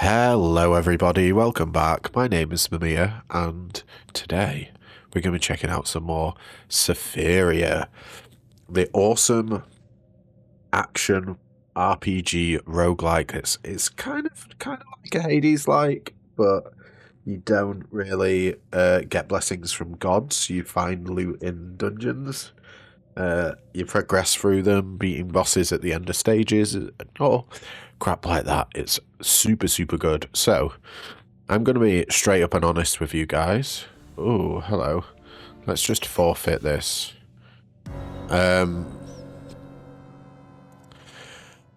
Hello everybody, welcome back. My name is Mamiya, and today we're going to be checking out some more Sephiria, the awesome action RPG roguelike. It's kind of like a Hades-like, but you don't really get blessings from gods. You find loot in dungeons. You progress through them, beating bosses at the end of stages, and all crap like that. It's super good. So, I'm going to be straight up and honest with you guys. Oh, hello. Let's just forfeit this. I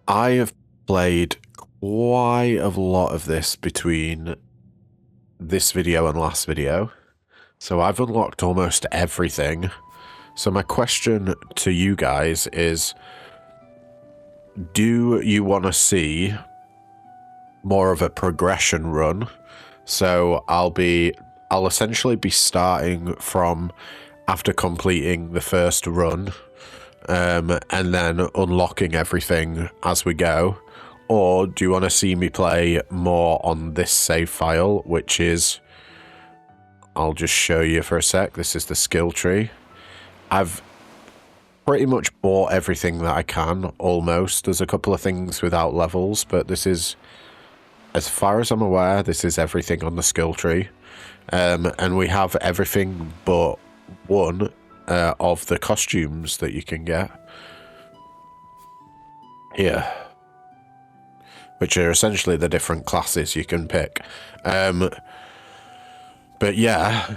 have played quite a lot of this between this video and last video. So I've unlocked almost everything. So my question to you guys is, do you want to see more of a progression run? So I'll essentially be starting from after completing the first run, and then unlocking everything as we go. Or do you want to see me play more on this save file, which is, I'll just show you for a sec. This is the skill tree. I've pretty much bought everything that I can, almost. There's a couple of things without levels, but this is, as far as I'm aware, this is everything on the skill tree. And we have everything but one of the costumes that you can get here, which are essentially the different classes you can pick. But yeah,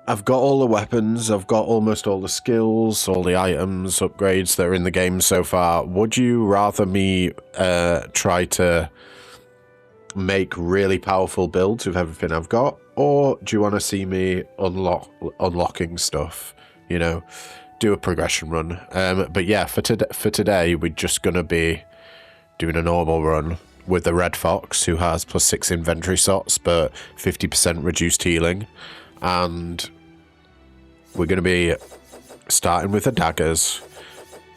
I've got all the weapons, I've got almost all the skills, all the items, upgrades that are in the game so far. Would you rather me try to make really powerful builds with everything I've got? Or do you want to see me unlocking stuff? You know, do a progression run. But yeah, for today, we're just going to be doing a normal run with the Red Fox, who has +6 inventory slots, but 50% reduced healing. And we're going to be starting with the daggers.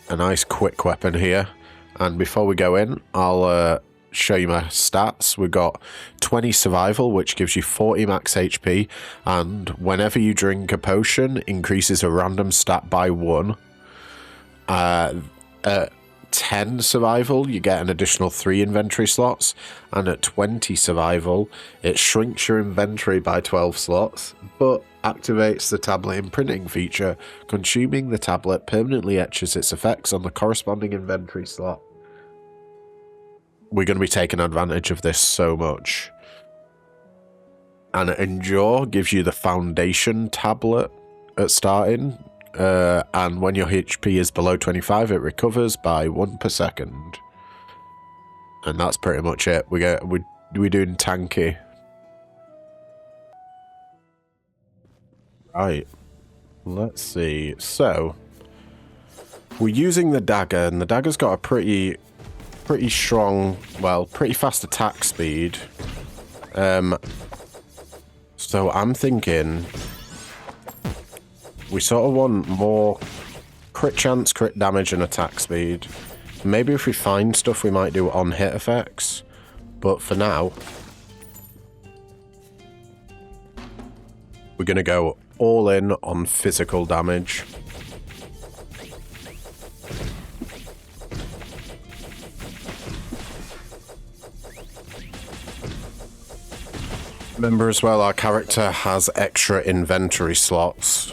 A nice quick weapon here. And before we go in, I'll show you my stats. We've got 20 survival, which gives you 40 max HP. And whenever you drink a potion, increases a random stat by 1. 10 survival, you get an additional 3 inventory slots, and at 20 survival, it shrinks your inventory by 12 slots, but activates the tablet imprinting feature. Consuming the tablet permanently etches its effects on the corresponding inventory slot. We're going to be taking advantage of this so much. And Endure gives you the foundation tablet at starting. And when your HP is below 25, it recovers by 1 per second. And that's pretty much it. We're doing tanky. Right. Let's see. So we're using the dagger, and the dagger's got a pretty strong, well, pretty fast attack speed. So I'm thinking we sort of want more crit chance, crit damage, and attack speed. Maybe if we find stuff, we might do on-hit effects. But for now, we're going to go all in on physical damage. Remember as well, our character has extra inventory slots.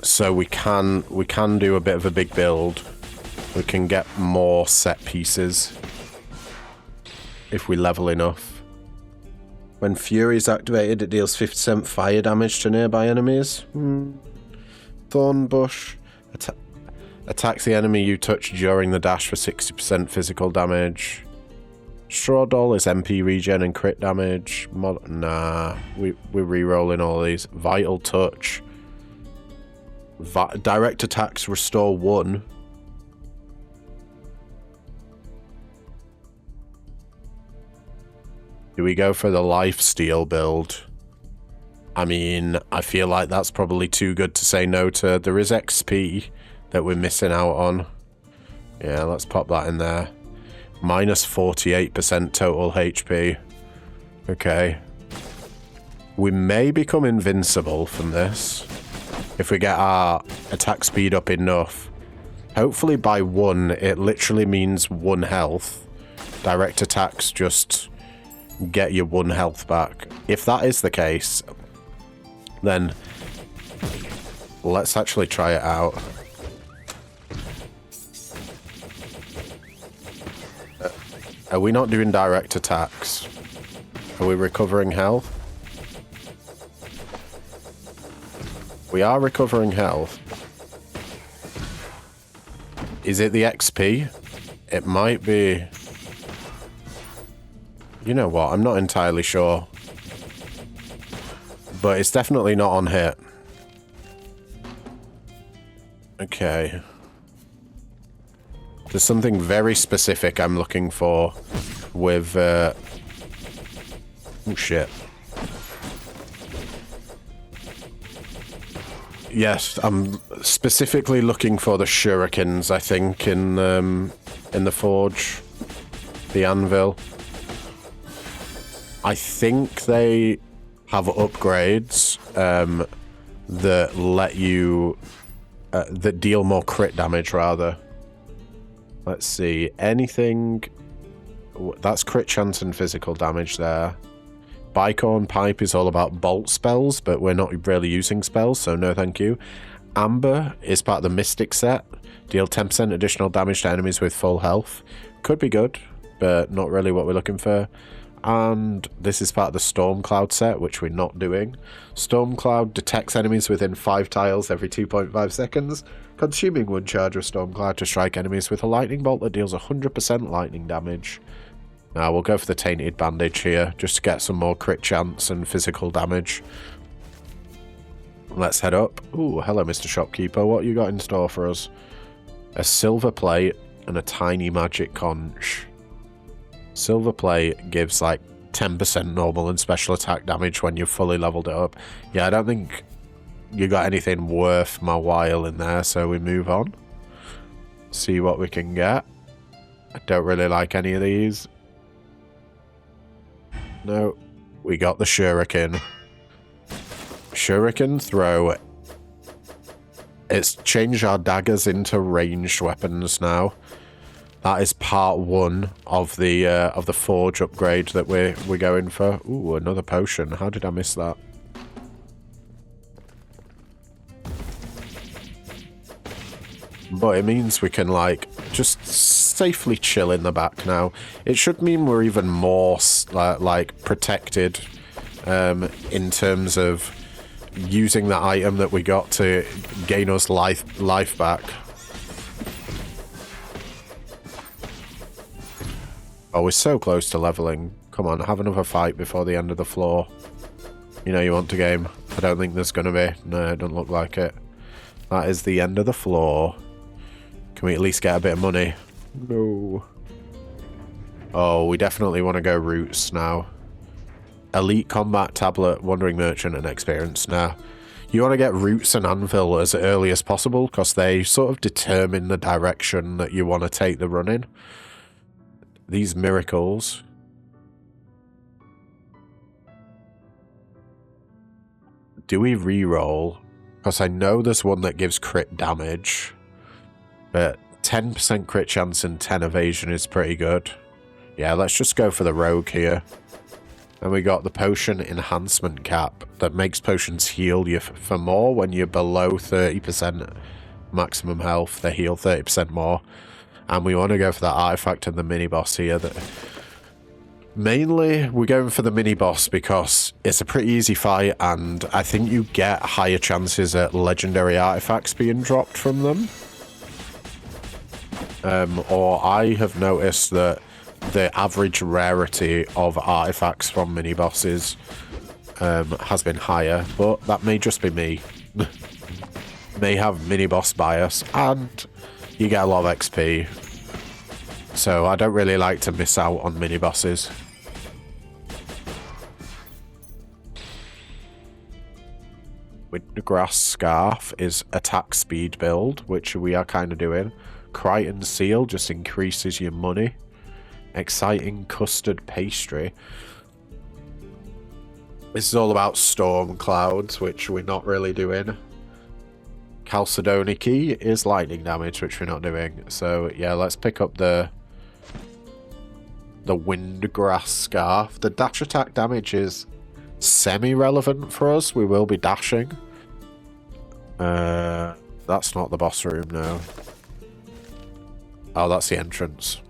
So we can do a bit of a big build. We can get more set pieces if we level enough. When Fury is activated, it deals 50% fire damage to nearby enemies. Thorn Bush attacks the enemy you touch during the dash for 60% physical damage. Straw Doll is MP regen and crit damage. Nah, we're re-rolling all these. Vital Touch. Direct attacks restore 1. Do we go for the lifesteal build? I mean, I feel like that's probably too good to say no to. There is XP that we're missing out on. Yeah, let's pop that in there. Minus 48% total HP. Okay. We may become invincible from this if we get our attack speed up enough. Hopefully by 1, it literally means 1 health. Direct attacks just get you 1 health back. If that is the case, then let's actually try it out. Are we not doing direct attacks? Are we recovering health? We are recovering health. Is it the XP? It might be. You know what? I'm not entirely sure. But it's definitely not on hit. Okay. There's something very specific I'm looking for with... oh, shit. Yes, I'm specifically looking for the shurikens, I think, in the forge. The anvil. I think they have upgrades that let you... that deal more crit damage, rather. Let's see. Anything... That's crit chance and physical damage there. Bicorn Pipe is all about bolt spells, but we're not really using spells, so no thank you. Amber is part of the Mystic set. Deal 10% additional damage to enemies with full health. Could be good, but not really what we're looking for. And this is part of the Storm Cloud set, which we're not doing. Storm Cloud detects enemies within 5 tiles every 2.5 seconds, consuming 1 charge of Storm Cloud to strike enemies with a lightning bolt that deals 100% lightning damage. Now we'll go for the Tainted Bandage here, just to get some more crit chance and physical damage. Let's head up. Ooh, hello Mr. Shopkeeper, what you got in store for us? A silver plate and a tiny magic conch. Silver plate gives like 10% normal and special attack damage when you've fully leveled it up. Yeah, I don't think you got anything worth my while in there, so we move on. See what we can get. I don't really like any of these. No, we got the shuriken. Shuriken throw. It's changed our daggers into ranged weapons now. That is part 1 of the forge upgrade that we're going for. Ooh, another potion. How did I miss that? But it means we can, like, just safely chill in the back now. It should mean we're even more, like, protected in terms of using the item that we got to gain us life back. Oh, we're so close to leveling. Come on, have another fight before the end of the floor. You know you want to game. I don't think there's going to be. No, it doesn't look like it. That is the end of the floor. Can we at least get a bit of money? No. Oh, we definitely want to go roots now. Elite Combat Tablet, Wandering Merchant, and Experience. Now, you want to get roots and anvil as early as possible because they sort of determine the direction that you want to take the run in. These miracles. Do we re-roll? Because I know there's one that gives crit damage. But 10% crit chance and 10 evasion is pretty good. Yeah, let's just go for the rogue here. And we got the potion enhancement cap that makes potions heal you for more when you're below 30% maximum health. They heal 30% more. And we want to go for that artifact and the mini-boss here. Mainly, we're going for the mini-boss because it's a pretty easy fight, and I think you get higher chances at legendary artifacts being dropped from them. Or I have noticed that the average rarity of artifacts from mini-bosses has been higher, but that may just be me. May have mini-boss bias, and you get a lot of XP. So I don't really like to miss out on mini-bosses. Windgrass Scarf is attack speed build, which we are kind of doing. Crichton Seal just increases your money. Exciting custard pastry. This is all about storm clouds, which we're not really doing. Chalcedoniki is lightning damage, which we're not doing. So yeah, let's pick up the windgrass scarf. The dash attack damage is semi-relevant for us. We will be dashing. That's not the boss room now. Oh, that's the entrance.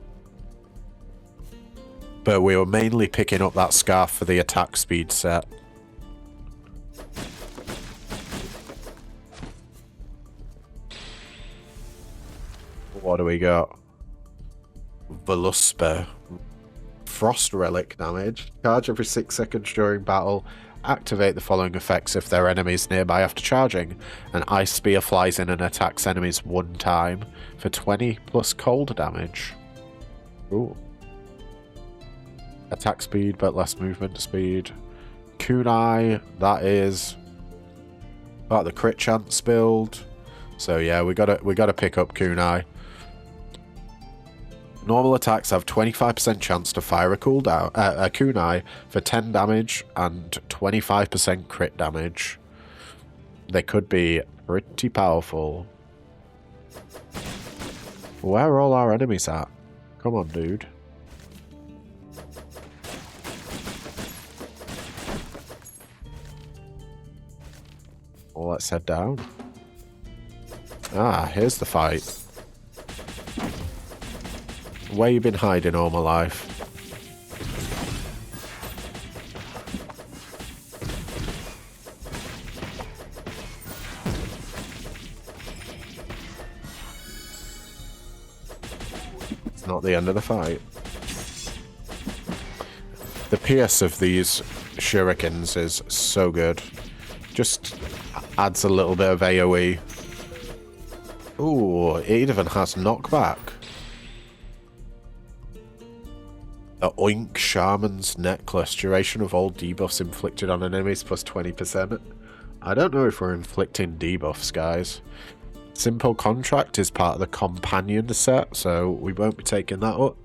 But we were mainly picking up that scarf for the attack speed set. What do we got? Veluspa. Frost relic damage. Charge every 6 seconds during battle. Activate the following effects if there are enemies nearby after charging. An ice spear flies in and attacks enemies 1 time for 20 plus cold damage. Ooh. Attack speed but less movement speed. Kunai, that is part of the crit chance build. So yeah, we gotta pick up Kunai. Normal attacks have 25% chance to fire a kunai for 10 damage and 25% crit damage. They could be pretty powerful. Where are all our enemies at? Come on, dude. Well, let's head down. Ah, here's the fight. Where you been hiding all my life? It's not the end of the fight. The PS of these shurikens is so good. Just adds a little bit of AoE. Ooh, it even has knockback. The Oink Shaman's Necklace. Duration of all debuffs inflicted on enemies plus 20%. I don't know if we're inflicting debuffs, guys. Simple Contract is part of the Companion set, so we won't be taking that up.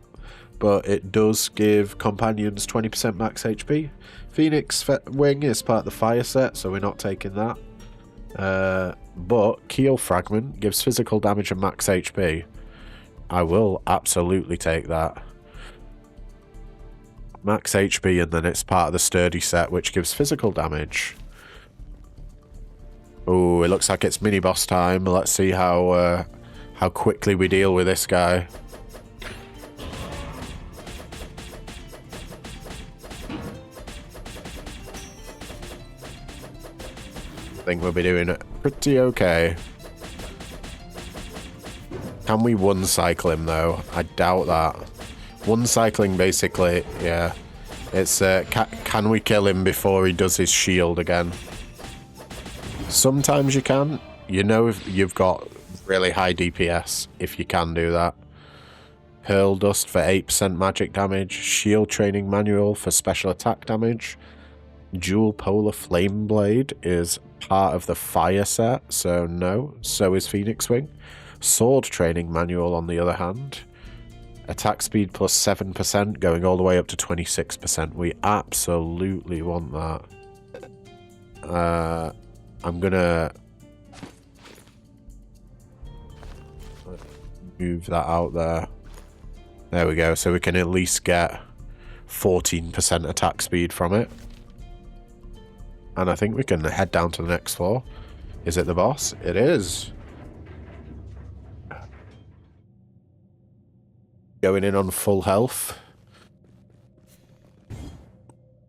But it does give Companions 20% max HP. Phoenix Wing is part of the Fire set, so we're not taking that. But Keel Fragment gives physical damage and max HP. I will absolutely take that. Max HP, and then it's part of the Sturdy set, which gives physical damage. Oh, it looks like it's mini-boss time. Let's see how quickly we deal with this guy. I think we'll be doing it pretty okay. Can we one-cycle him, though? I doubt that. One cycling, basically, yeah. It's, can we kill him before he does his shield again? Sometimes you can. You know if you've got really high DPS, if you can do that. Pearl Dust for 8% magic damage. Shield Training Manual for special attack damage. Dual Polar Flame Blade is part of the Fire set, so no. So is Phoenix Wing. Sword Training Manual, on the other hand. Attack speed plus 7%, going all the way up to 26%. We absolutely want that. I'm gonna move that out there. There we go. So we can at least get 14% attack speed from it. And I think we can head down to the next floor. Is it the boss? It is. Going in on full health.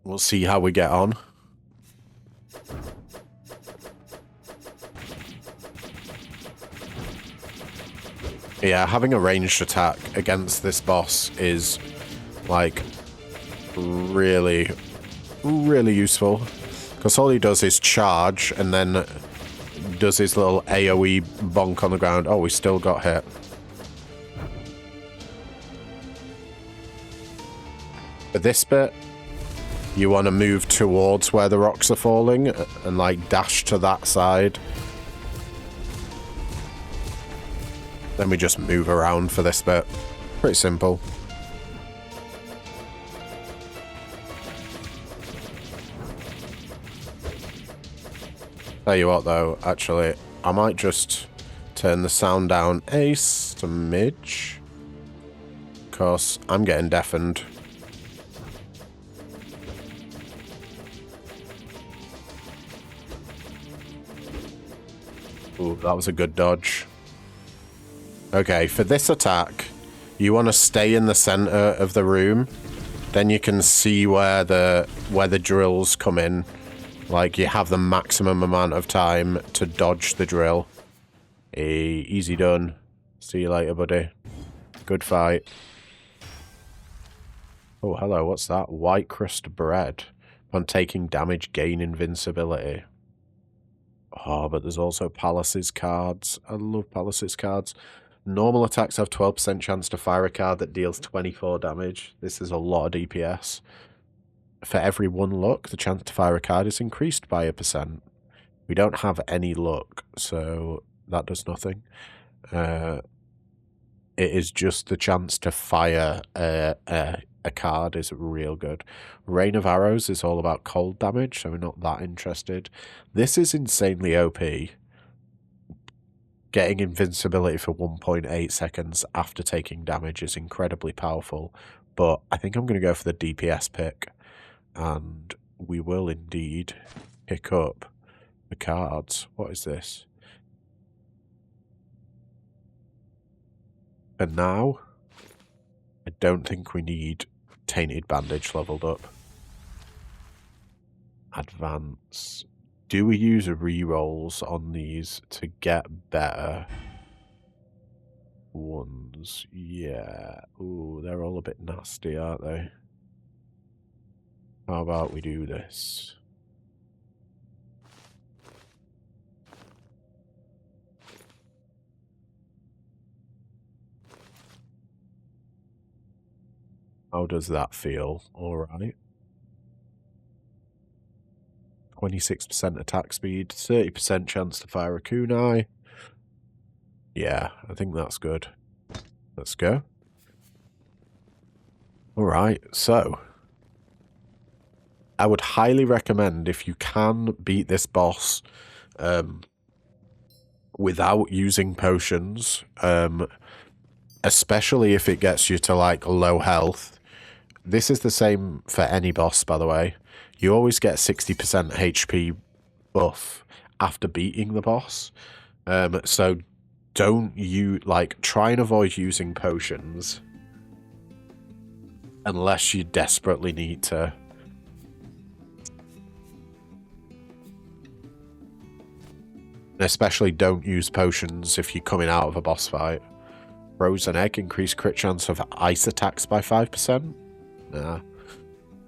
We'll see how we get on. Yeah, having a ranged attack against this boss is, like, really, really useful. Because all he does is charge and then does his little AoE bonk on the ground. Oh, we still got hit. For this bit, you want to move towards where the rocks are falling and, like, dash to that side. Then we just move around for this bit. Pretty simple. Tell you what though, actually, I might just turn the sound down a smidge. Because I'm getting deafened. Ooh, that was a good dodge. Okay, for this attack, you want to stay in the center of the room. Then you can see where the drills come in. Like, you have the maximum amount of time to dodge the drill. Easy done. See you later, buddy. Good fight. Oh, hello, what's that? White crust bread. On taking damage, gain invincibility. Oh, but there's also Palace's cards. I love Palace's cards. Normal attacks have 12% chance to fire a card that deals 24 damage. This is a lot of DPS. For every 1 luck, the chance to fire a card is increased by 1%. We don't have any luck, so that does nothing. It is just the chance to fire a card is real good. Rain of Arrows is all about cold damage, so we're not that interested. This is insanely OP. Getting invincibility for 1.8 seconds after taking damage is incredibly powerful, but I think I'm going to go for the DPS pick, and we will indeed pick up the cards. What is this? For now, I don't think we need Tainted Bandage leveled up. Advance. Do we use rerolls on these to get better ones? Yeah. Ooh, they're all a bit nasty, aren't they? How about we do this? How does that feel? Alright. 26% attack speed, 30% chance to fire a kunai. Yeah, I think that's good. Let's go. Alright, so I would highly recommend, if you can beat this boss without using potions, especially if it gets you to like low health. This is the same for any boss, by the way. You always get 60% HP buff after beating the boss. So don't try and avoid using potions unless you desperately need to. Especially don't use potions if you're coming out of a boss fight. Frozen Egg, increased crit chance of ice attacks by 5%. Nah.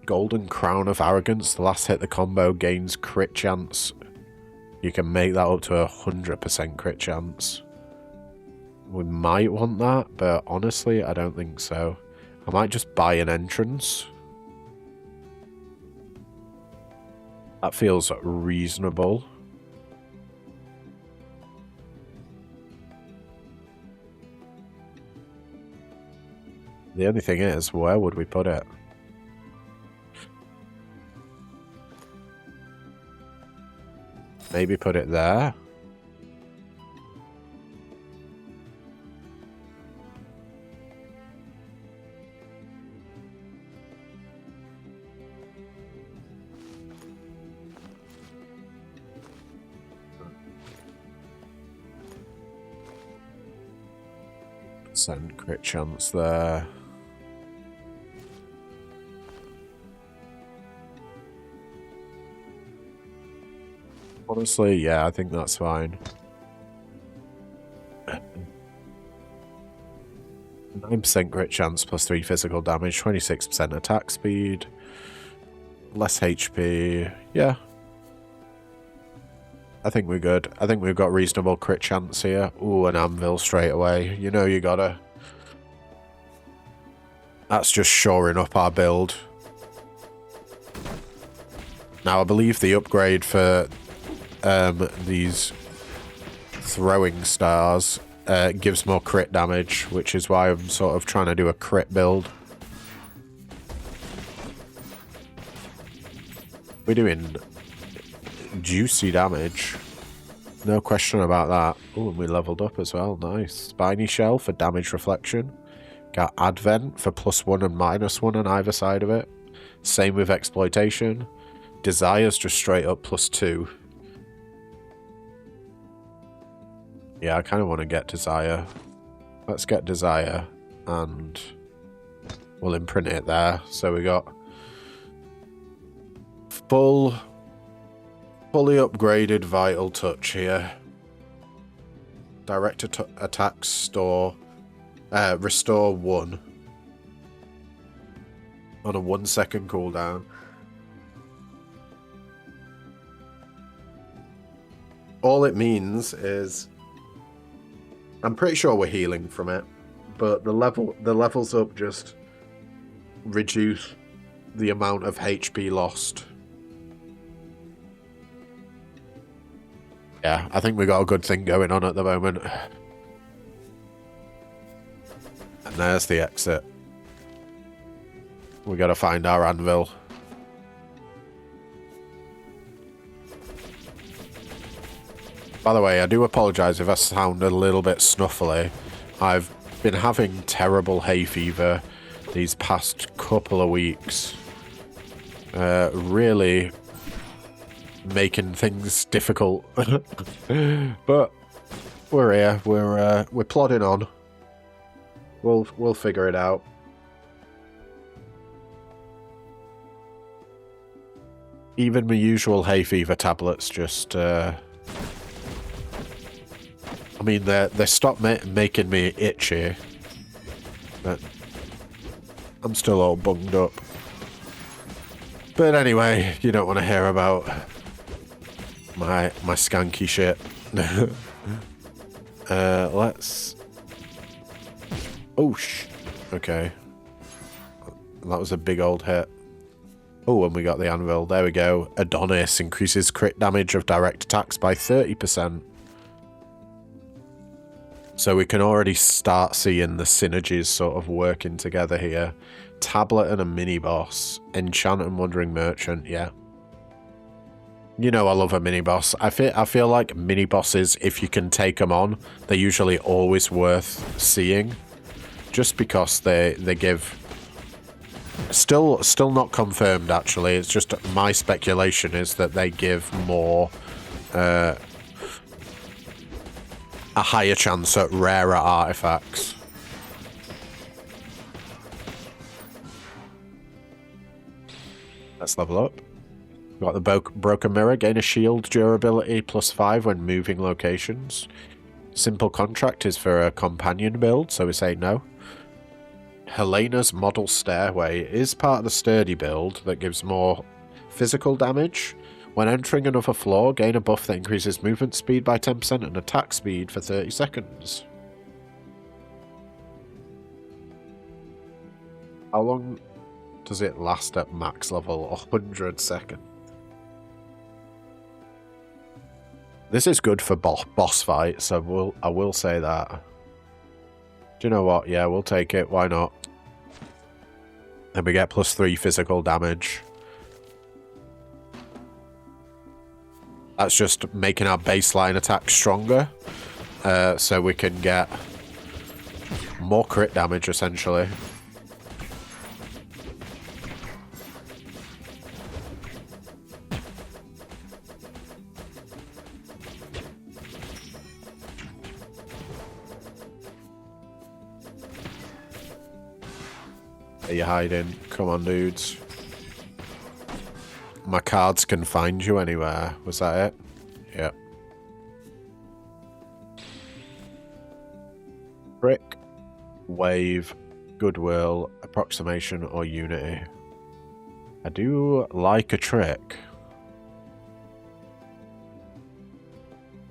Golden Crown of Arrogance, the last hit the combo gains crit chance. You can make that up to 100% crit chance. We might want that, but honestly, I don't think so. I might just buy an entrance. That feels reasonable. The only thing is, where would we put it? Maybe put it there. Send crit chance there. Honestly, yeah, I think that's fine. 9% crit chance plus 3 physical damage, 26% attack speed, less HP. Yeah. I think we're good. I think we've got reasonable crit chance here. Ooh, an anvil straight away. You know you gotta. That's just shoring up our build. Now, I believe the upgrade for these throwing stars gives more crit damage, which is why I'm sort of trying to do a crit build. We're doing juicy damage. No question about that. Oh, and we leveled up as well. Nice. Spiny Shell for damage reflection. Got Advent for +1 and -1 on either side of it. Same with Exploitation. Desire's just straight up +2. Yeah, I kind of want to get Desire. Let's get Desire, and we'll imprint it there. So we got fully upgraded Vital Touch here. Direct attack restore 1 on a 1-second cooldown. All it means is, I'm pretty sure we're healing from it, but the levels up just reduce the amount of HP lost. Yeah, I think we got a good thing going on at the moment. And there's the exit. We gotta find our anvil. By the way, I do apologise if I sound a little bit snuffly. I've been having terrible hay fever these past couple of weeks. Really making things difficult. But we're here. We're plodding on. We'll figure it out. Even my usual hay fever tablets just I mean, they stopped making me itchy, but I'm still all bunged up. But anyway, you don't want to hear about my skanky shit. Let's... Oh, okay. That was a big old hit. Oh, and we got the anvil. There we go. Adonis increases crit damage of direct attacks by 30%. So we can already start seeing the synergies sort of working together here. Tablet and a mini-boss. Enchant and Wandering Merchant, yeah. You know I love a mini-boss. I feel like mini-bosses, if you can take them on, they're usually always worth seeing. Just because they give... Still not confirmed, actually. It's just my speculation is that they give more... a higher chance at rarer artifacts. Let's level up. Got the Broken Mirror. Gain a shield durability +5 when moving locations. Simple Contract is for a companion build, so we say no. Helena's Model Stairway is part of the Sturdy build that gives more physical damage. When entering another floor, gain a buff that increases movement speed by 10% and attack speed for 30 seconds. How long does it last at max level? 100 seconds. This is good for boss fights, so I will say that. Do you know what? Yeah, we'll take it. Why not? And we get +3 physical damage. That's just making our baseline attack stronger, so we can get more crit damage, essentially. Are you hiding? Come on, dudes. My cards can find you anywhere. Was that it? Yep. Trick, Wave, Goodwill, Approximation, or Unity. I do like a trick.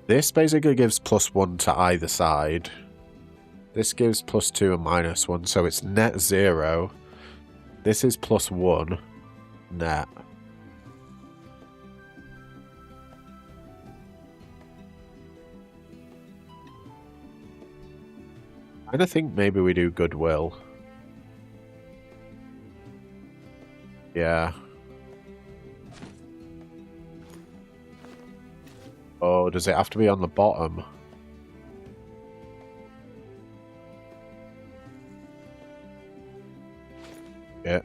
This basically gives +1 to either side. This gives +2 and -1, so it's net 0. This is +1 net. I think maybe we do Goodwill. Yeah. Oh, does it have to be on the bottom? Yeah,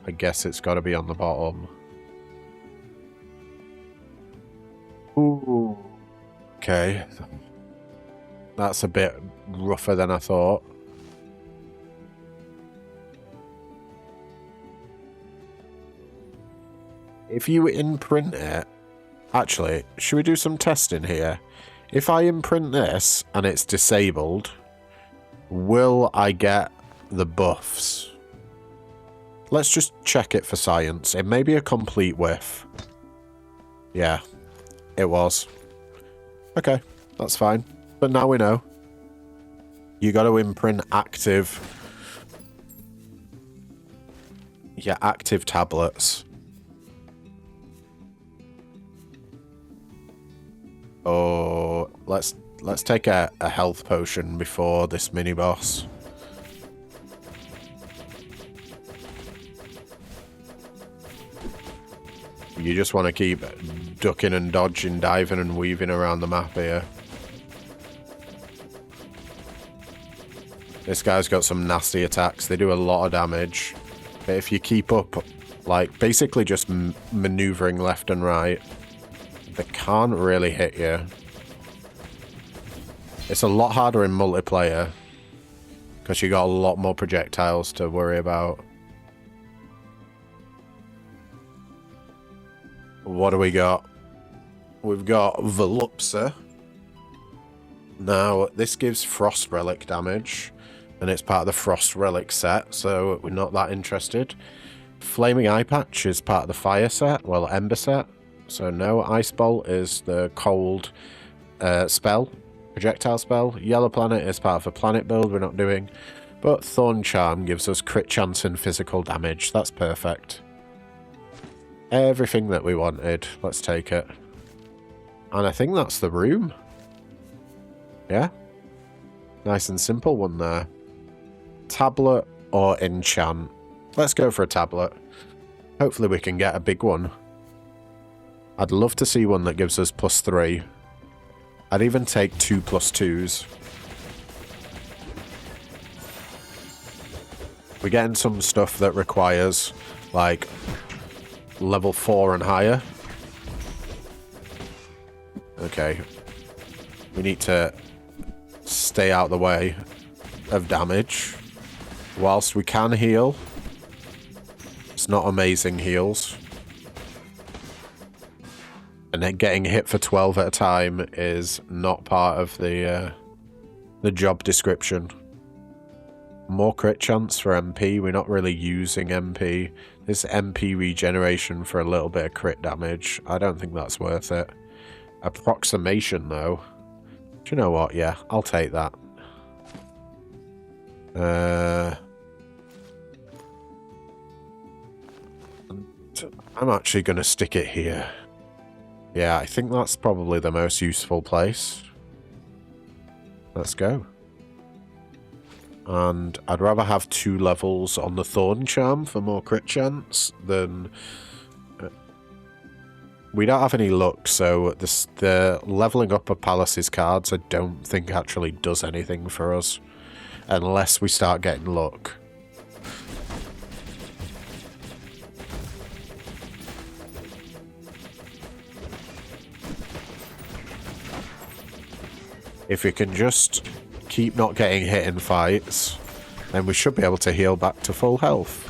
I guess it's got to be on the bottom. Ooh. Okay. That's a bit rougher than I thought. If you imprint it... Actually, should we do some testing here? If I imprint this and it's disabled, will I get the buffs? Let's just check it for science. It may be a complete whiff. Yeah, it was. Okay, that's fine. But now we know. You got to imprint active... Yeah, active tablets. Oh, let's take a health potion before this mini boss. You just want to keep ducking and dodging, diving and weaving around the map here. This guy's got some nasty attacks. They do a lot of damage. But if you keep up, like, basically just maneuvering left and right, they can't really hit you. It's a lot harder in multiplayer because you got a lot more projectiles to worry about. What do we got? We've got Volupsa. Now, this gives Frost Relic damage, and it's part of the Frost Relic set, so we're not that interested. Flaming Eye Patch is part of the Fire set, well, Ember set. So no, Ice Bolt is the cold spell, projectile spell. Yellow Planet is part of a planet build we're not doing. But Thorn Charm gives us crit chance and physical damage. That's perfect. Everything that we wanted. Let's take it. And I think that's the room. Yeah. Nice and simple one there. Tablet or enchant? Let's go for a tablet. Hopefully we can get a big one. I'd love to see one that gives us +3. I'd even take 2 +2s. We're getting some stuff that requires, like, level 4 and higher. Okay. We need to stay out of the way of damage. Whilst we can heal. It's not amazing heals. And then getting hit for 12 at a time is not part of the job description. More crit chance for MP. We're not really using MP. This MP regeneration for a little bit of crit damage. I don't think that's worth it. Approximation, though. Do you know what? Yeah, I'll take that. I'm actually going to stick it here. Yeah, I think that's probably the most useful place. Let's go. And I'd rather have 2 levels on the Thorn Charm for more crit chance than... We don't have any luck, so the leveling up of Palace's cards I don't think actually does anything for us. Unless we start getting luck. If we can just keep not getting hit in fights, then we should be able to heal back to full health.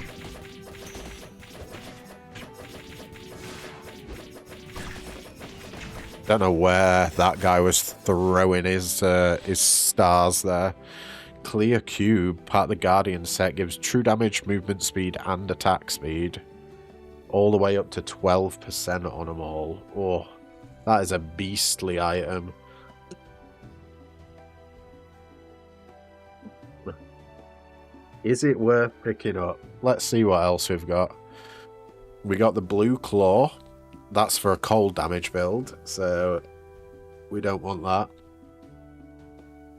Don't know where that guy was throwing his stars there. Clear Cube, part of the Guardian set, gives true damage, movement speed, and attack speed. All the way up to 12% on them all. Oh, that is a beastly item. Is it worth picking up? Let's see what else we've got. We got the Blue Claw. That's for a cold damage build, so we don't want that.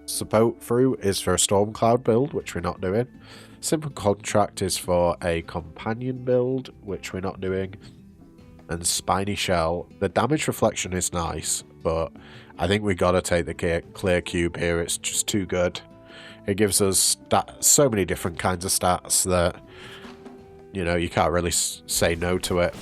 Support Fruit is for a Stormcloud build, which we're not doing. Simple Contract is for a companion build, which we're not doing. and Spiny Shell. The damage reflection is nice, but I think we gotta take the clear cube here. It's just too good. It gives us so many different kinds of stats that, you know, you can't really say no to it.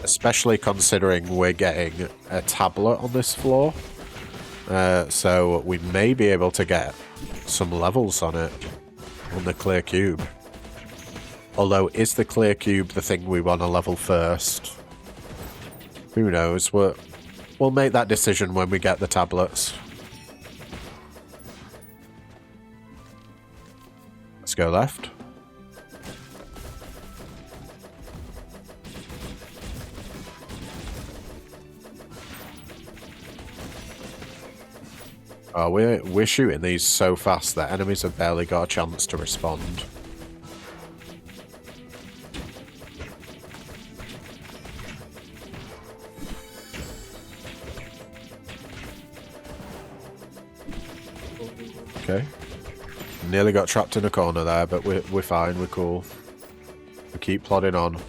Especially considering we're getting a tablet on this floor. So we may be able to get some levels on it, on the clear cube. Although, is the clear cube the thing we want to level first? Who knows? We'll make that decision when we get the tablets. Let's go left. Oh, we're shooting these so fast that enemies have barely got a chance to respond. Okay. Nearly got trapped in a corner there, but we're fine, we're cool. We keep plodding on.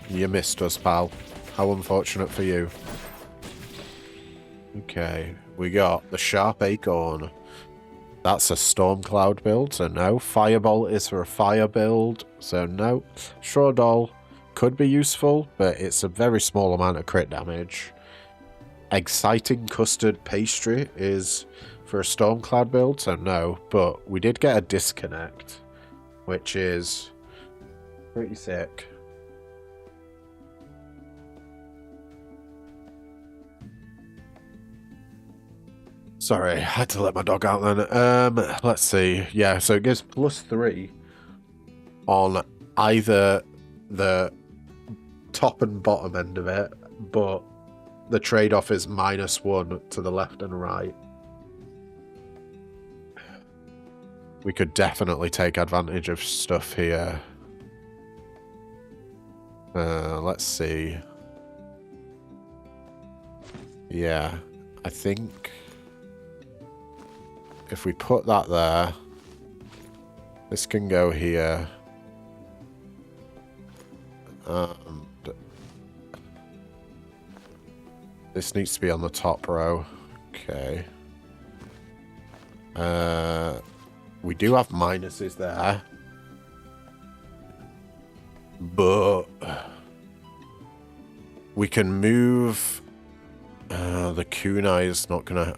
You missed us, pal. How unfortunate for you. Okay, we got the Sharp Acorn. That's a Storm Cloud build, so no. Firebolt is for a fire build, so no. Straw Doll could be useful, but it's a very small amount of crit damage. Exciting Custard Pastry is for a Storm Cloud build, so no. But we did get a Disconnect, which is pretty sick. Sorry, I had to let my dog out then. Let's see. Yeah, so it gives +3 on either the top and bottom end of it, but the trade-off is -1 to the left and right. We could definitely take advantage of stuff here. Let's see. Yeah, I think if we put that there, this can go here. And this needs to be on the top row. Okay. We do have minuses there. But we can move. The kunai is not gonna.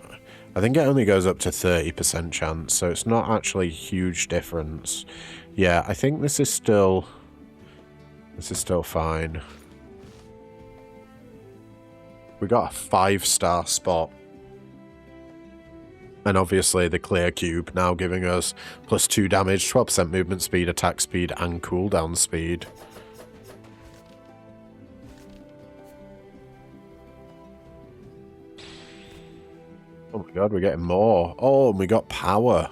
I think it only goes up to 30% chance, so it's not actually a huge difference. Yeah, I think this is still fine. We got a 5-star spot. And obviously the clear cube now giving us +2 damage, 12% movement speed, attack speed, and cooldown speed. Oh my god, we're getting more. Oh, and we got power.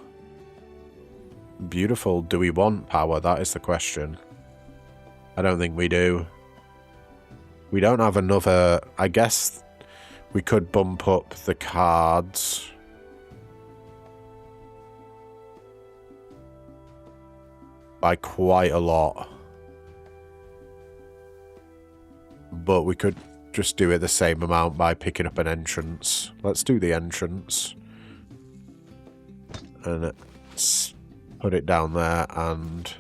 Beautiful. Do we want power? That is the question. I don't think we do. We don't have another... I guess we could bump up the cards. By quite a lot. But we could just do it the same amount by picking up an entrance. Let's do the entrance. And let's put it down there, and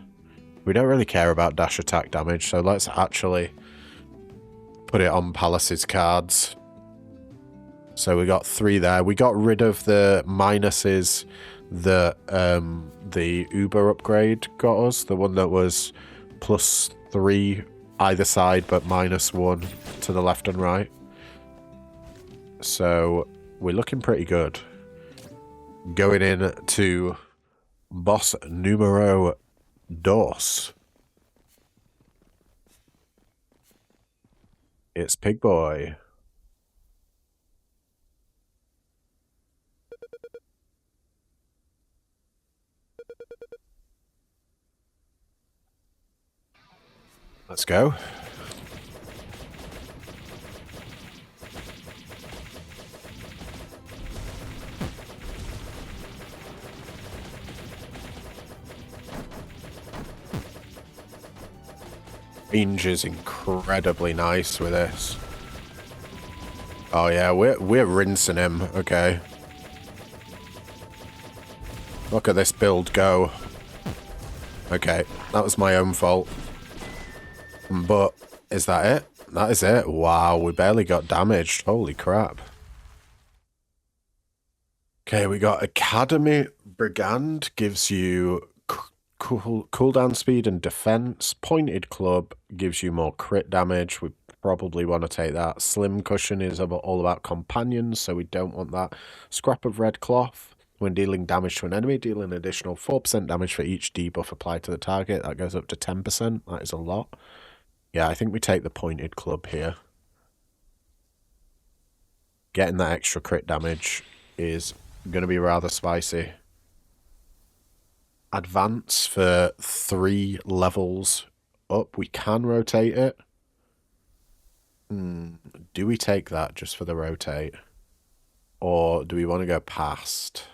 we don't really care about dash attack damage, so let's actually put it on Palace's cards. So we got 3 there. We got rid of the minuses that the Uber upgrade got us, the one that was +3 either side but -1 to the left and right. So we're looking pretty good. Going in to boss numero 2. It's Pig Boy. Let's go. Range is incredibly nice with this. Oh yeah, we're rinsing him. Okay. Look at this build go. Okay, that was my own fault. But is that it? That is it. Wow, we barely got damaged. Holy crap. Okay, we got Academy Brigand, gives you cooldown speed and defense. Pointed Club gives you more crit damage. We probably want to take that. Slim Cushion is all about companions, so we don't want that. Scrap of Red Cloth. When dealing damage to an enemy, deal an additional 4% damage for each debuff applied to the target. That goes up to 10%. That is a lot. Yeah, I think we take the Pointed Club here. Getting that extra crit damage is going to be rather spicy. Advance for 3 levels up. We can rotate it. Do we take that just for the rotate? Or do we want to go past?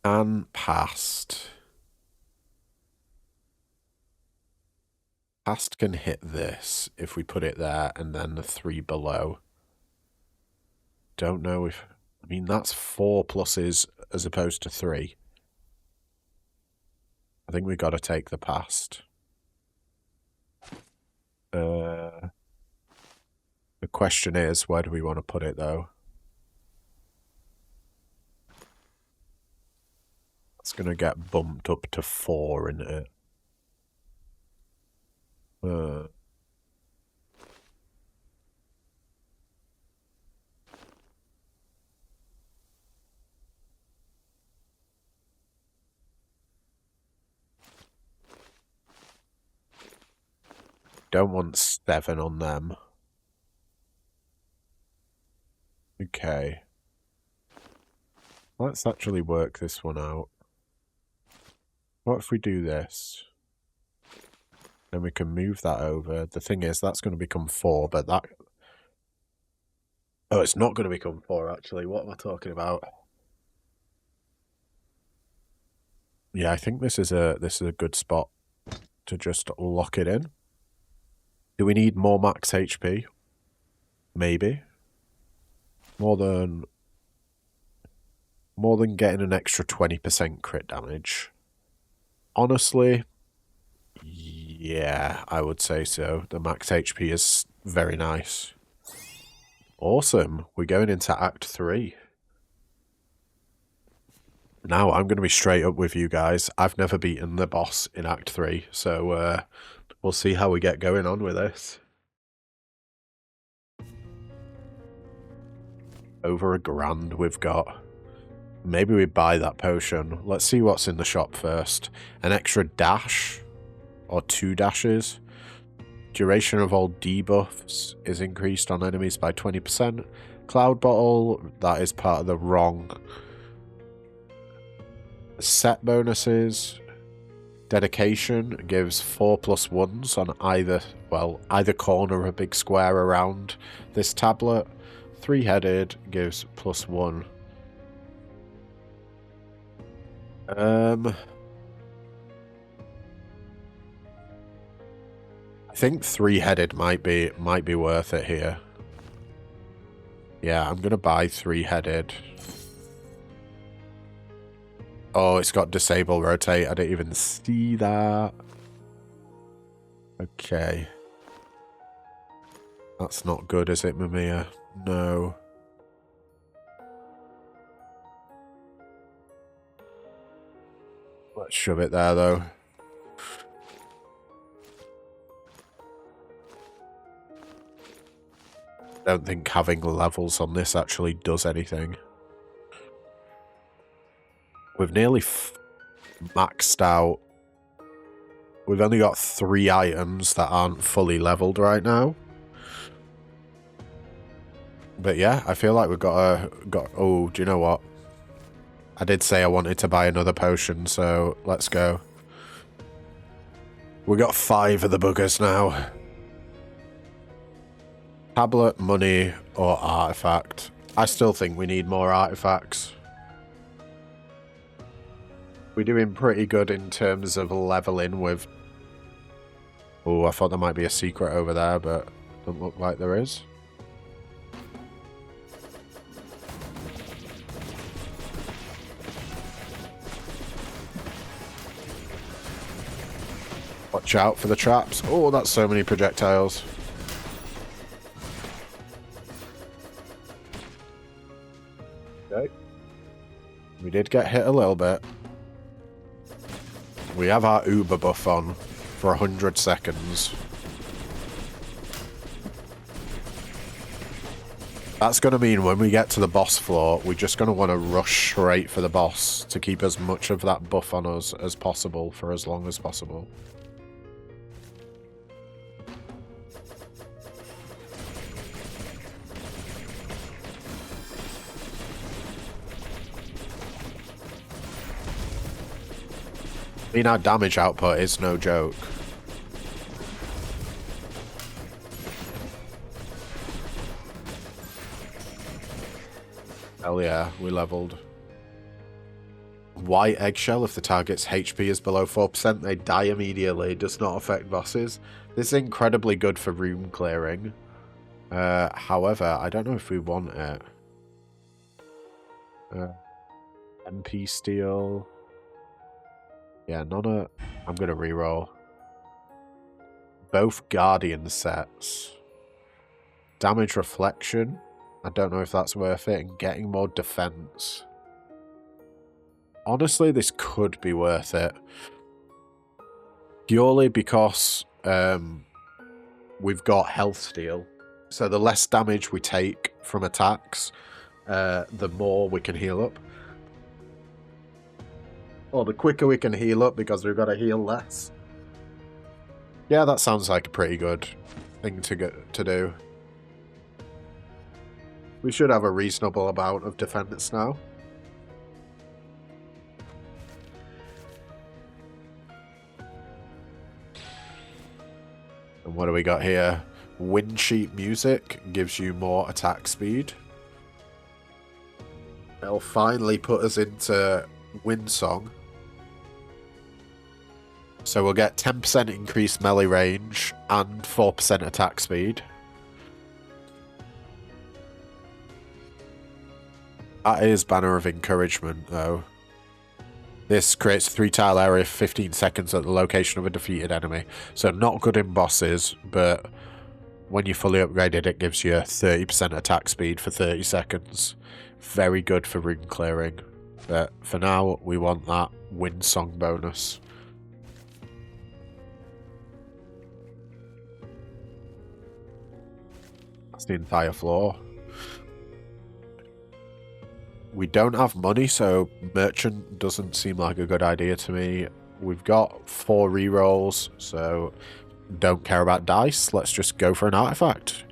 And past. Past can hit this if we put it there and then the 3 below. Don't know if... I mean, that's 4 pluses as opposed to 3. I think we got to take the past. The question is, where do we want to put it, though? It's going to get bumped up to 4, isn't it? Don't want 7 on them. Okay. Let's actually work this one out. What if we do this? Then we can move that over. The thing is, that's going to become 4, but that... Oh, it's not going to become 4, actually. What am I talking about? Yeah, I think this is a good spot to just lock it in. Do we need more max HP? Maybe. More than getting an extra 20% crit damage. Honestly, yeah, I would say so. The max HP is very nice. Awesome. We're going into Act 3. Now, I'm going to be straight up with you guys. I've never beaten the boss in Act 3, so we'll see how we get going on with this. Over $1,000 we've got. Maybe we buy that potion. Let's see what's in the shop first. An extra dash, or 2 dashes. Duration of all debuffs is increased on enemies by 20%. Cloud Bottle, that is part of the wrong set bonuses. Dedication gives 4+1s on either corner of a big square around this tablet. 3-headed gives +1. I think 3-headed might be worth it here. Yeah, I'm gonna buy 3-headed. Oh, it's got disable rotate. I didn't even see that. Okay. That's not good, is it, Mamiya? No. Let's shove it there, though. I don't think having levels on this actually does anything. We've nearly maxed out. We've only got 3 items that aren't fully leveled right now. But yeah, I feel like we've got... Oh, do you know what? I did say I wanted to buy another potion, so let's go. We got 5 of the buggers now. Tablet, money, or artifact. I still think we need more artifacts. We're doing pretty good in terms of leveling with... Oh, I thought there might be a secret over there, but doesn't look like there is. Watch out for the traps. Oh, that's so many projectiles. Okay. We did get hit a little bit. We have our Uber buff on for 100 seconds. That's going to mean when we get to the boss floor, we're just going to want to rush straight for the boss to keep as much of that buff on us as possible for as long as possible. I mean, our damage output is no joke. Hell yeah, we leveled. White eggshell, if the target's HP is below 4%, they die immediately. It does not affect bosses. This is incredibly good for room clearing. However, I don't know if we want it. MP steel. Yeah, I'm going to reroll. Both Guardian sets. Damage reflection. I don't know if that's worth it. And getting more defense. Honestly, this could be worth it. Purely because we've got health steal. So the less damage we take from attacks, the more we can heal up. Or the quicker we can heal up because we've got to heal less. Yeah, that sounds like a pretty good thing to do. We should have a reasonable amount of defense now. And what do we got here? Wind sheet music gives you more attack speed. It'll finally put us into wind song. So we'll get 10% increased melee range and 4% attack speed. That is Banner of Encouragement, though. This creates a 3-tile area for 15 seconds at the location of a defeated enemy. So not good in bosses, but when you fully upgraded, it gives you 30% attack speed for 30 seconds. Very good for room clearing. But for now, we want that wind song bonus. That's the entire floor. We don't have money, so merchant doesn't seem like a good idea to me. We've got 4 rerolls, so don't care about dice. Let's just go for an artifact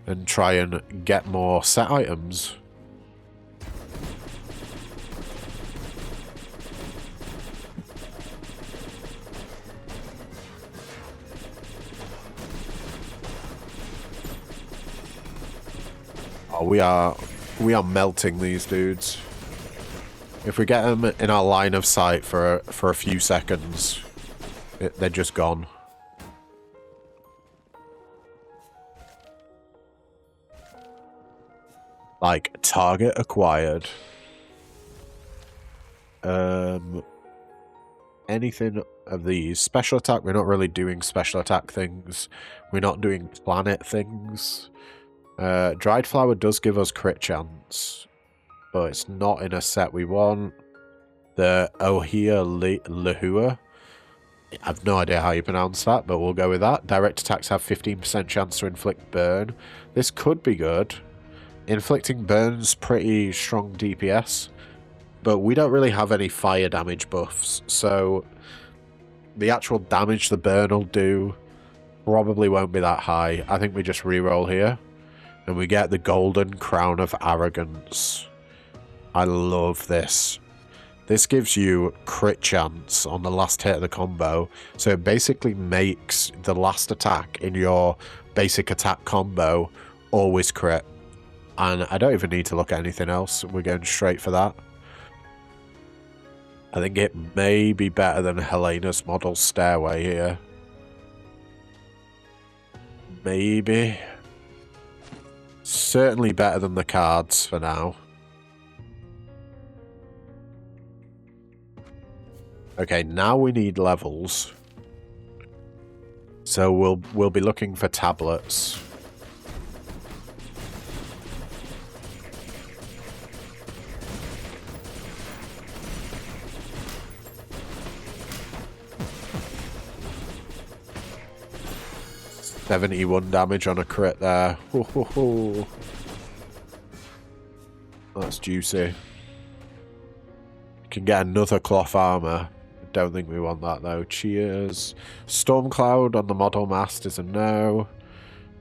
and try and get more set items. Oh, we are melting these dudes. If we get them in our line of sight for a few seconds, they're just gone. Like, target acquired. Anything of these. Special attack, we're not really doing special attack things. We're not doing planet things. Dried flower does give us crit chance, but it's not in a set we want. The Ohia Lehua, I have no idea how you pronounce that, but we'll go with that. Direct attacks have 15% chance to inflict burn. This could be good. Inflicting burn's pretty strong DPS, but we don't really have any fire damage buffs, so the actual damage the burn will do probably won't be that high. I think we just reroll here. And we get the Golden Crown of Arrogance. I love this. This gives you crit chance on the last hit of the combo. So it basically makes the last attack in your basic attack combo always crit. And I don't even need to look at anything else. We're going straight for that. I think it may be better than Helena's model stairway here. Maybe. Certainly better than the cards for now. Okay, now we need levels. So we'll be looking for tablets. $71 damage on a crit there. Ho, ho, ho. That's juicy. Can get another cloth armor. Don't think we want that though. Cheers. Stormcloud on the model mast is a no.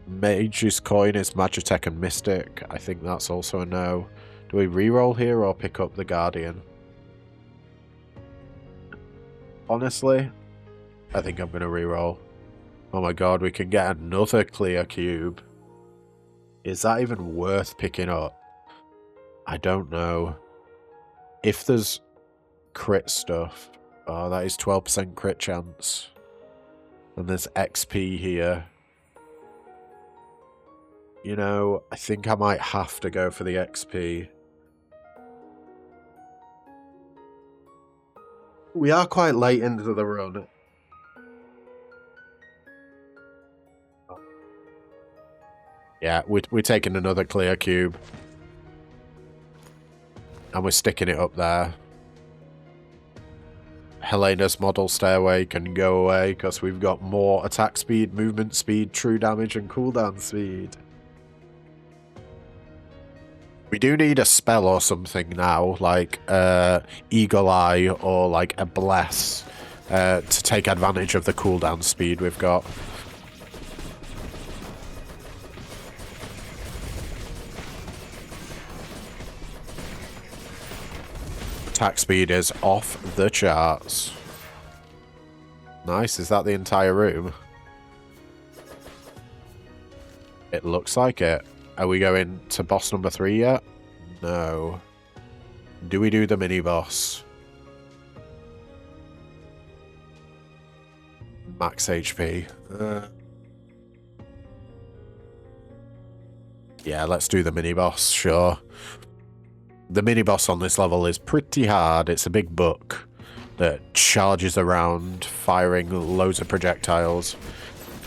Mage's coin is Magitech and Mystic. I think that's also a no. Do we reroll here or pick up the Guardian? Honestly, I think I'm going to reroll. Oh my god, we can get another clear cube. Is that even worth picking up? I don't know. If there's crit stuff... Oh, that is 12% crit chance. And there's XP here. You know, I think I might have to go for the XP. We are quite late into the run. Yeah, we're taking another clear cube. And we're sticking it up there. Helena's model stairway can go away because we've got more attack speed, movement speed, true damage, and cooldown speed. We do need a spell or something now, like Eagle Eye or like a Bless, to take advantage of the cooldown speed we've got. Attack speed is off the charts. Nice, is that the entire room? It looks like it. Are we going to boss number 3 yet? No. Do we do the mini-boss? Max HP. Yeah, let's do the mini-boss, sure. The mini-boss on this level is pretty hard. It's a big book that charges around, firing loads of projectiles.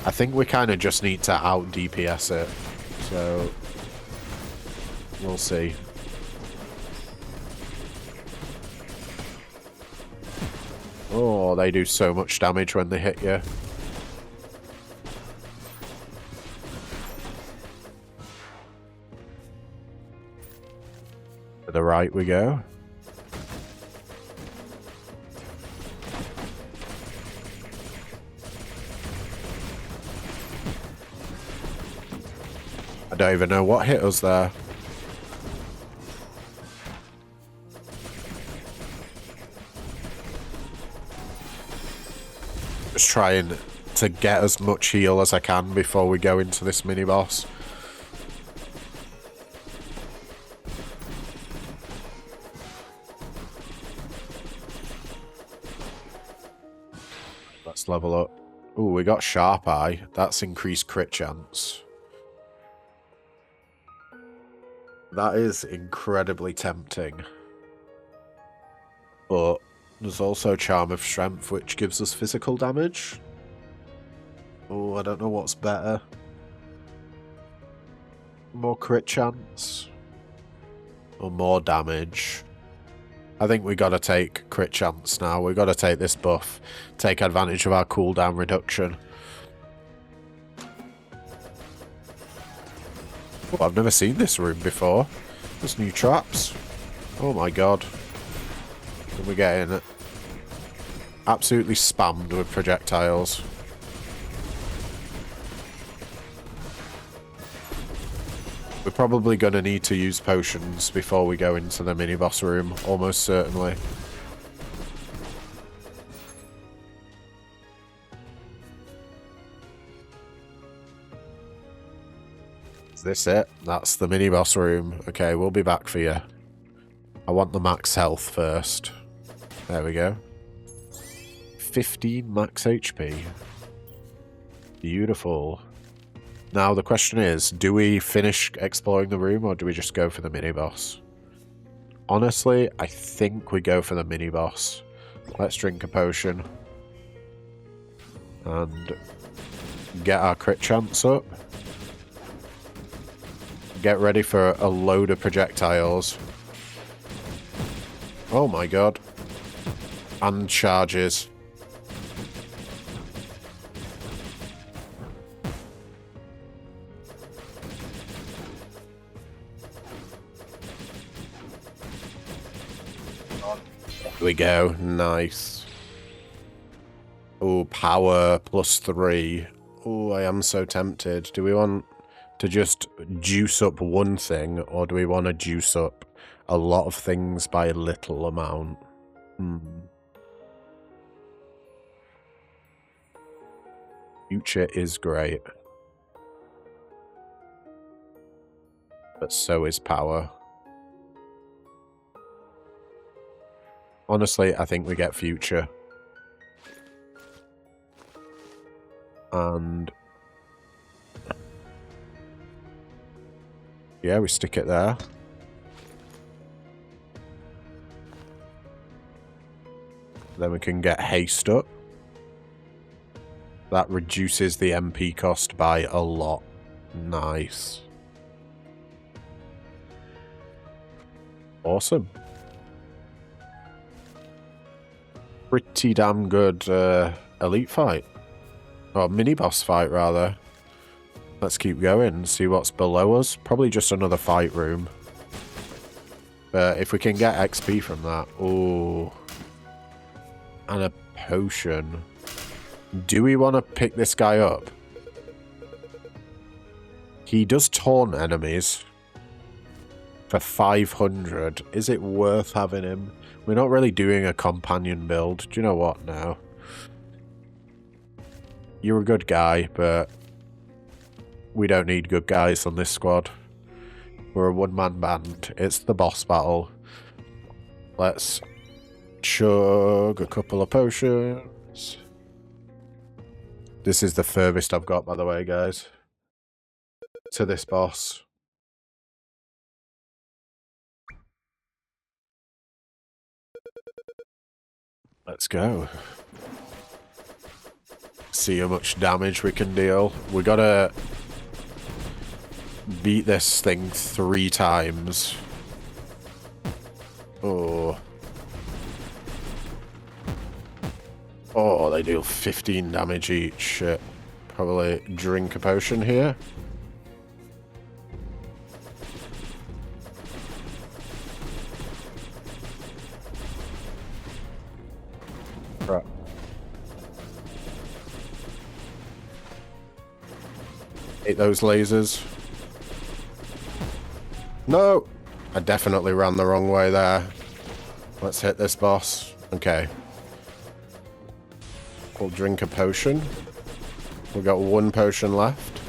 I think we kind of just need to out-DPS it. So, we'll see. Oh, they do so much damage when they hit you. To the right we go. I don't even know what hit us there. Just trying to get as much heal as I can before we go into this mini-boss. Let's level up. Ooh, we got Sharp Eye. That's increased crit chance. That is incredibly tempting. But there's also Charm of Strength, which gives us physical damage. Oh, I don't know what's better. More crit chance. Or more damage. I think we gotta take crit chance now. We gotta take this buff. Take advantage of our cooldown reduction. Oh, I've never seen this room before. There's new traps. Oh my god. And we're getting absolutely spammed with projectiles. We're probably going to need to use potions before we go into the mini-boss room, almost certainly. Is this it? That's the mini-boss room. Okay, we'll be back for you. I want the max health first. There we go. 15 max HP. Beautiful. Now the question is, do we finish exploring the room or do we just go for the mini-boss? Honestly, I think we go for the mini-boss. Let's drink a potion. And get our crit chance up. Get ready for a load of projectiles. Oh my god. And charges. Here we go. Nice. Oh, power +3. Oh, I am so tempted. Do we want to just juice up one thing, or do we want to juice up a lot of things by a little amount? Future is great. But so is power. Honestly, I think we get future. And yeah, we stick it there. Then we can get haste up. That reduces the MP cost by a lot. Nice. Awesome. Pretty damn good elite fight. Or mini-boss fight, rather. Let's keep going, see what's below us. Probably just another fight room. But if we can get XP from that... Oh. And a potion. Do we want to pick this guy up? He does taunt enemies. For 500. Is it worth having him? We're not really doing a companion build. Do you know what now? You're a good guy, but we don't need good guys on this squad. We're a one-man band. It's the boss battle. Let's chug a couple of potions. This is the furthest I've got, by the way, guys. To this boss. Let's go. See how much damage we can deal. We gotta beat this thing 3 times. Oh. Oh, they deal 15 damage each. Shit. Probably drink a potion here. Right. Hit those lasers. No! I definitely ran the wrong way there. Let's hit this boss. Okay. We'll drink a potion. We've got 1 potion left.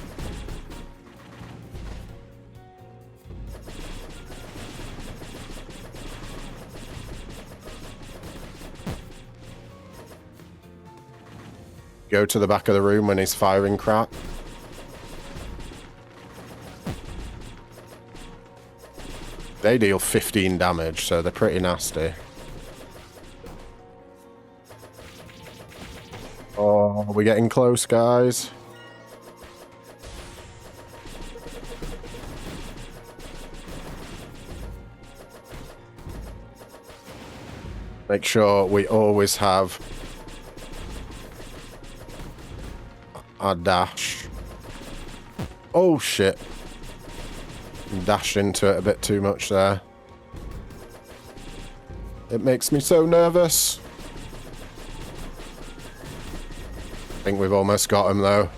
Go to the back of the room when he's firing crap. They deal 15 damage, so they're pretty nasty. Oh, we're getting close, guys. Make sure we always have our dash. Oh, shit. Dashed into it a bit too much there. It makes me so nervous. I think we've almost got him, though.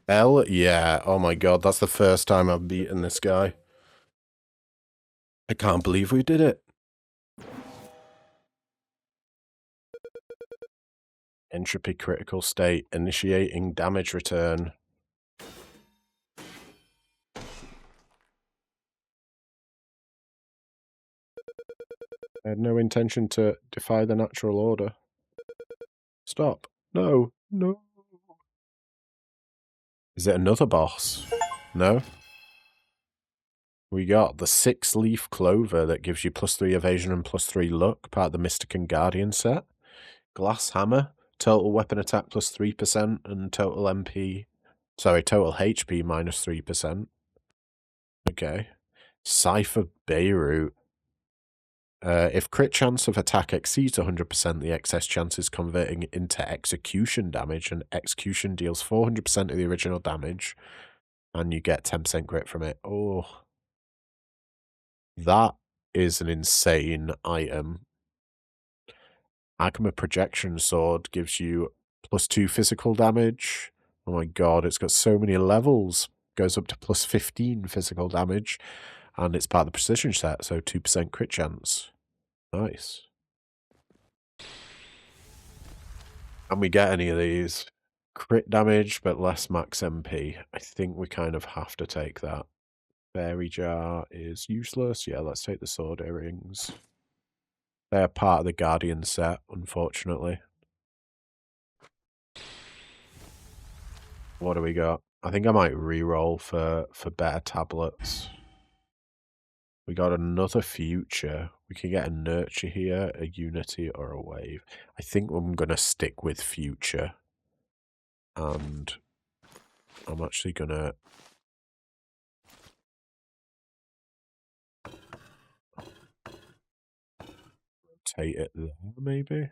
L? Yeah. Oh my god, that's the first time I've beaten this guy. I can't believe we did it. Entropy critical state. Initiating damage return. I had no intention to defy the natural order. Stop. No. No. Is it another boss? No? We got the 6-leaf clover that gives you +3 evasion and +3 luck, part of the Mystic and Guardian set. Glass hammer, total weapon attack +3% and total MP... Sorry, total HP -3%. Okay. Cypher Beirut. If crit chance of attack exceeds 100%, the excess chance is converting into execution damage, and execution deals 400% of the original damage, and you get 10% crit from it. Oh. That is an insane item. Agma Projection Sword gives you +2 physical damage. Oh my god, it's got so many levels. Goes up to +15 physical damage, and it's part of the precision set, so 2% crit chance. Nice. Can we get any of these? Crit damage, but less max MP. I think we kind of have to take that. Fairy Jar is useless. Yeah, let's take the sword earrings. They're part of the Guardian set, unfortunately. What do we got? I think I might re-roll for better tablets. We got another future. We can get a nurture here, a unity, or a wave. I think I'm going to stick with future. And I'm actually going to... rotate it there, maybe?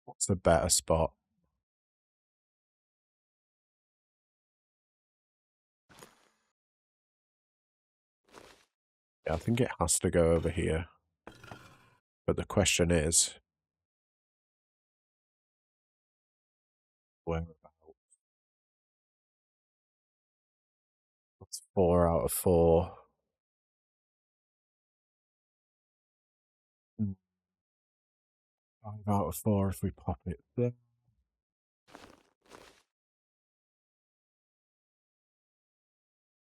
What's the better spot? Yeah, I think it has to go over here. But the question is... whereabouts? That's 4 out of 4. 5 out of 4 if we pop it there.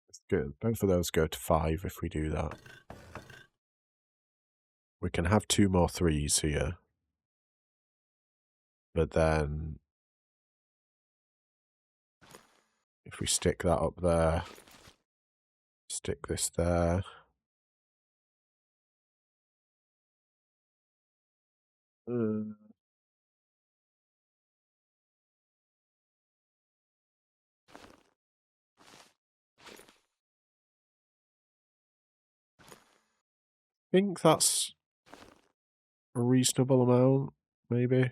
It's good. Both of those go to 5 if we do that. We can have 2 more 3s here. But then... if we stick that up there... stick this there... I think that's a reasonable amount, maybe.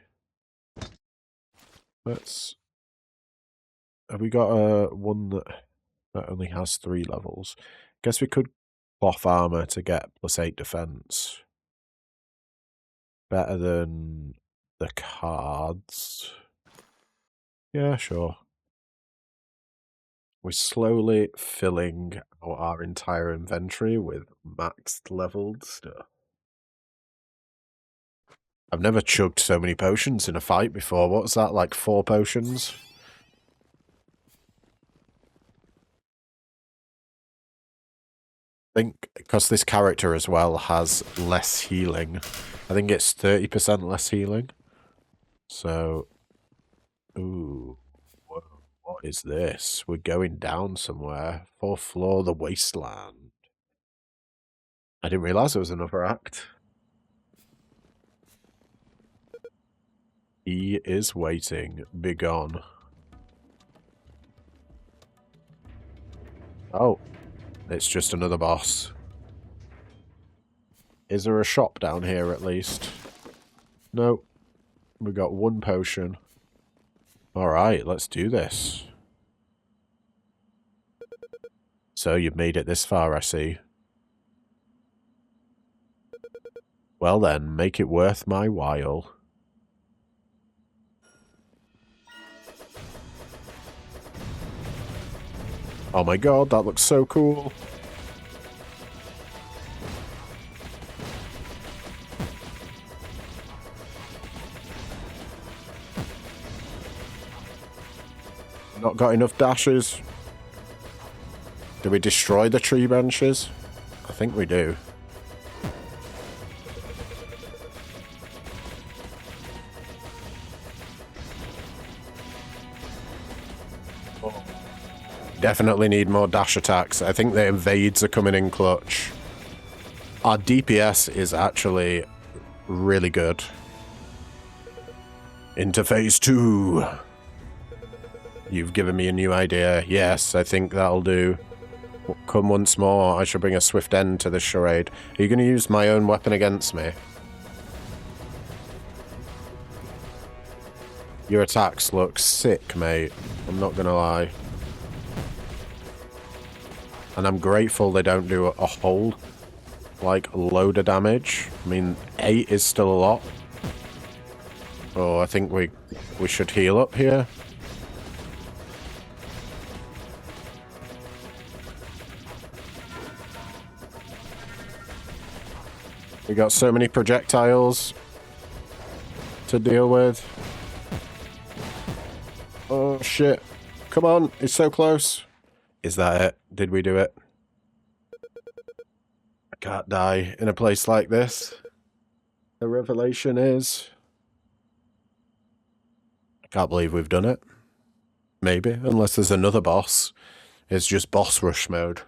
Let's... have we got a one that only has 3 levels? Guess we could cloth armor to get +8 defense. Better than the cards. Yeah, sure. We're slowly filling out our entire inventory with maxed leveled stuff. I've never chugged so many potions in a fight before. What was that, like 4 potions? I think because this character as well has less healing. I think it's 30% less healing. So, ooh, whoa, what is this? We're going down somewhere. 4th floor, the wasteland. I didn't realise there was another act. He is waiting. Begone. Oh, it's just another boss. Is there a shop down here at least? No. We got 1 potion. Alright, let's do this. So you've made it this far, I see. Well then, make it worth my while. Oh my god, that looks so cool. Not got enough dashes. Do we destroy the tree branches? I think we do. Definitely need more dash attacks. I think the invades are coming in clutch. Our DPS is actually really good. Into phase 2. You've given me a new idea. Yes, I think that'll do. Come once more. I shall bring a swift end to this charade. Are you going to use my own weapon against me? Your attacks look sick, mate. I'm not going to lie. And I'm grateful they don't do a whole, like, load of damage. I mean, 8 is still a lot. Oh, I think we should heal up here. We got so many projectiles to deal with. Oh, shit. Come on, it's so close. Is that it? Did we do it? I can't die in a place like this. The revelation is... I can't believe we've done it. Maybe, unless there's another boss. It's just boss rush mode.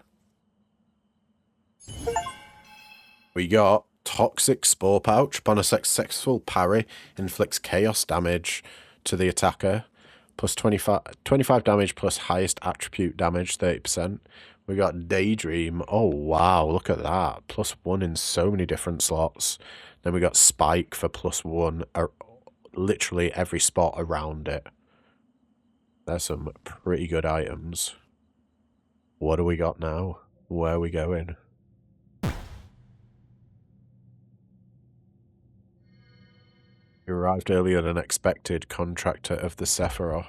We got Toxic Spore Pouch. Upon a successful parry, inflicts chaos damage to the attacker. Plus 25 damage plus highest attribute damage, 30%. We got Daydream. Oh, wow, look at that. Plus 1 in so many different slots. Then we got Spike for plus 1, literally every spot around it. There's some pretty good items. What do we got now? Where are we going? You arrived earlier than expected, contractor of the Sephiria.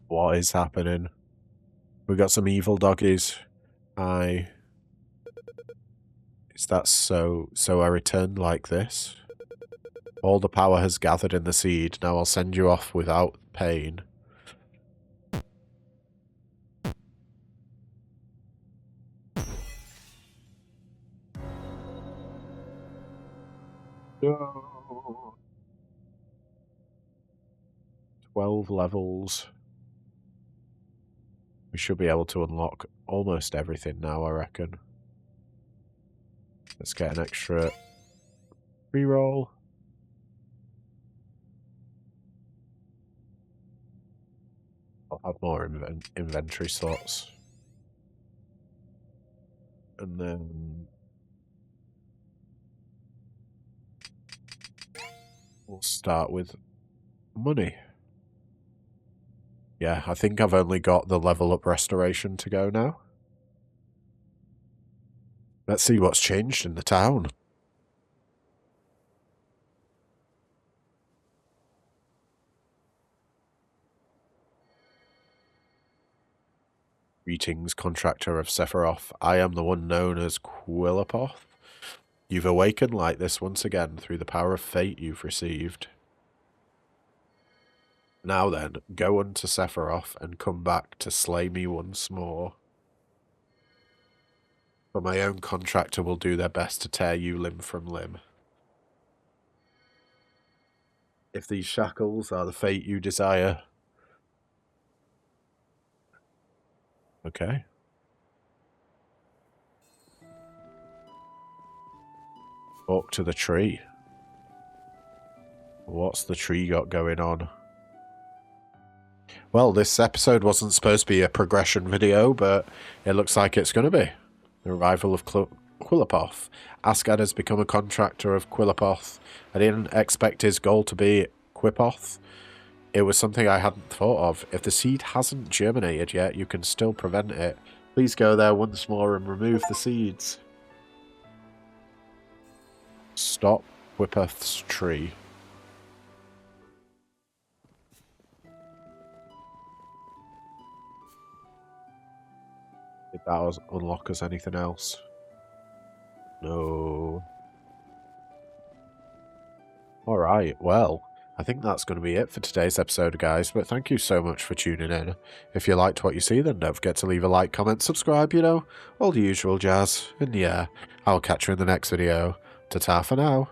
What is happening? We got some evil doggies. Is that so I return like this? All the power has gathered in the seed. Now I'll send you off without pain. No. 12 levels. We should be able to unlock almost everything now, I reckon. Let's get an extra reroll. I'll have more inventory slots. And then we'll start with money. Yeah, I think I've only got the level up restoration to go now. Let's see what's changed in the town. Greetings, contractor of Sephiroth. I am the one known as Quillapoth. You've awakened like this once again through the power of fate you've received. Now then, go unto Sephiroth and come back to slay me once more. For my own contractor will do their best to tear you limb from limb. If these shackles are the fate you desire. Okay. Walk to the tree. What's the tree got going on? Well, this episode wasn't supposed to be a progression video, but it looks like it's going to be. The arrival of Quillapoth. Asgard has become a contractor of Quillapoth. I didn't expect his goal to be Quipoth. It was something I hadn't thought of. If the seed hasn't germinated yet, you can still prevent it. Please go there once more and remove the seeds. Stop Quipoth's tree. Did that unlock us anything else? No. Alright, well, I think that's going to be it for today's episode, guys, but thank you so much for tuning in. If you liked what you see, then don't forget to leave a like, comment, subscribe, you know, all the usual jazz. And yeah, I'll catch you in the next video. Ta-ta for now.